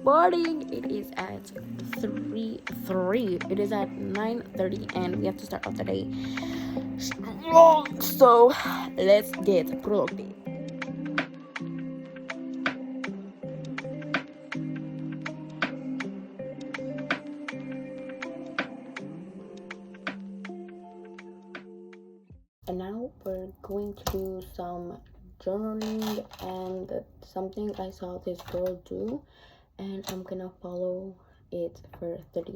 recording. It is at 3. It is at 9:30 and we have to start off the day strong. So let's get productive. And now we're going to do some journaling and something I saw this girl do, and I'm gonna follow it for 30.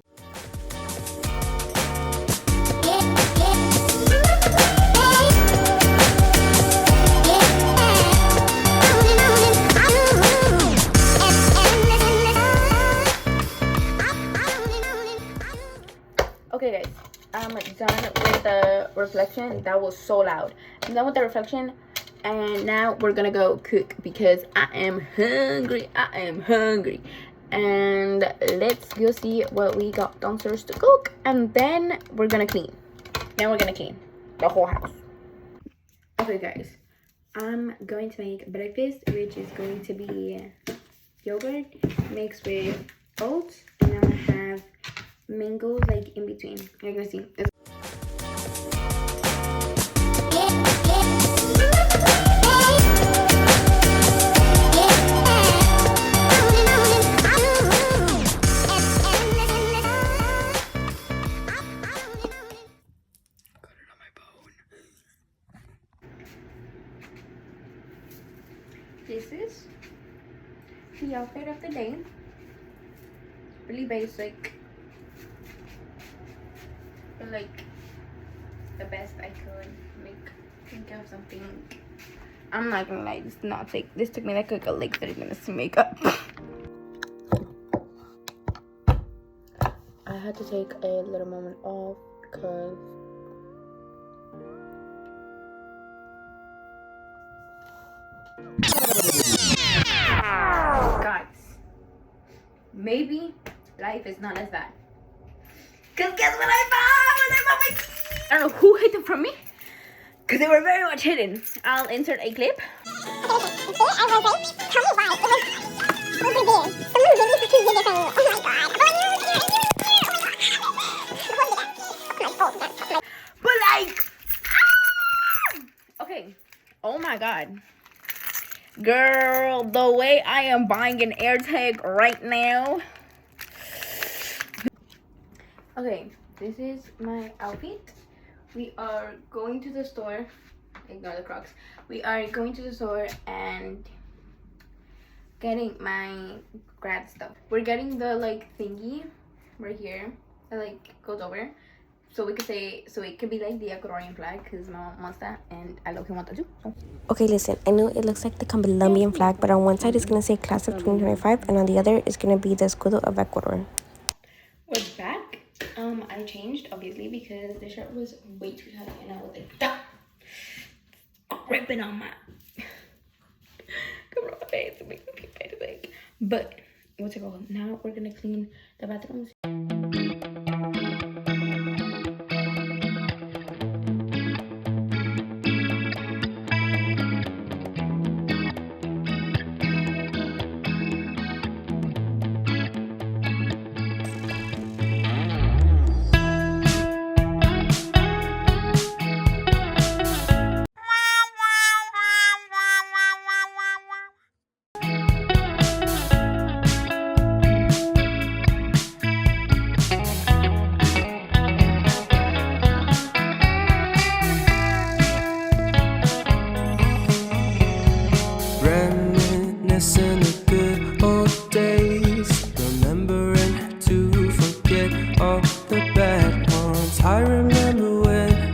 Okay guys, I'm done with the reflection. That was so loud. I'm done with the reflection, and now we're gonna go cook because I am hungry. And let's go see what we got downstairs to cook, and then we're gonna clean. The whole house. Okay guys, I'm going to make breakfast, which is going to be yogurt mixed with oats, and I'm gonna have mangoes like in between. You're gonna see this. This is the outfit of the day. Really basic, but like the best I could think of something. I'm not gonna lie, this took me like a 30 minutes to make up. I had to take a little moment off because guys, maybe life is not as bad. Cause guess what I found? I don't know who hid them from me, cause they were very much hidden. I'll insert a clip. But like, okay. Oh my god. Girl, the way I am buying an AirTag right now. Okay, this is my outfit. We are going to the store. Ignore the Crocs. We are going to the store and getting my grad stuff. We're getting the like thingy right here that like goes over, so we could say, so it could be like the Ecuadorian flag, because my mom wants that and I love him want that too. So. Okay, listen, I know it looks like the Colombian flag, but on one side it's gonna say Class of 2025 and on the other is gonna be the escudo of Ecuador. We're back. I changed obviously because the shirt was way too tight and I was like gripping on my cover on my face and make me feel like. But what's it called? Now we're gonna clean the bathrooms. Reminiscing the good old days, remembering to forget all the bad ones. I remember when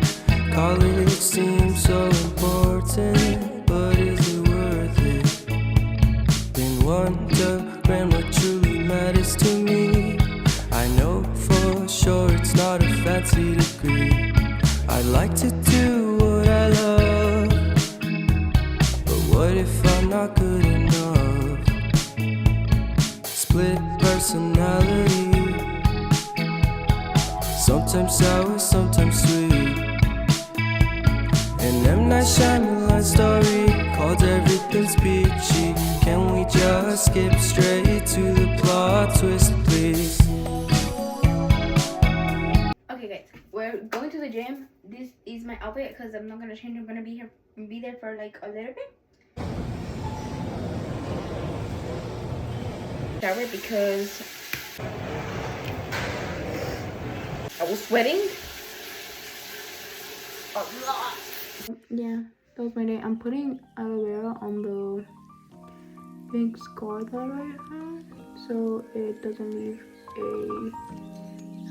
college seemed so important, but is it worth it? Been wondering what truly matters to me. I know for sure it's not a fancy degree. I'd like to do what I love, but what if I'm not good enough? Split personality, sometimes sour, sometimes sweet. An M. Night Shyamalan story called Everything's Peachy. Can we just skip straight to the plot twist, please? Okay guys, we're going to the gym. This is my outfit because I'm not gonna change. I'm gonna be there for like a little bit. Shower because I was sweating a lot. Yeah, that was my day. I'm putting aloe vera on the pink scar that I have so it doesn't leave a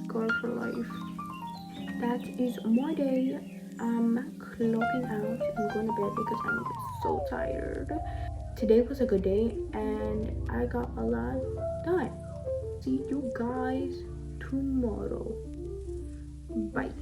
scar for life. That is my day. I'm clocking out. I'm going to bed because I'm so tired. Today was a good day and I got a lot done. See you guys tomorrow. Bye.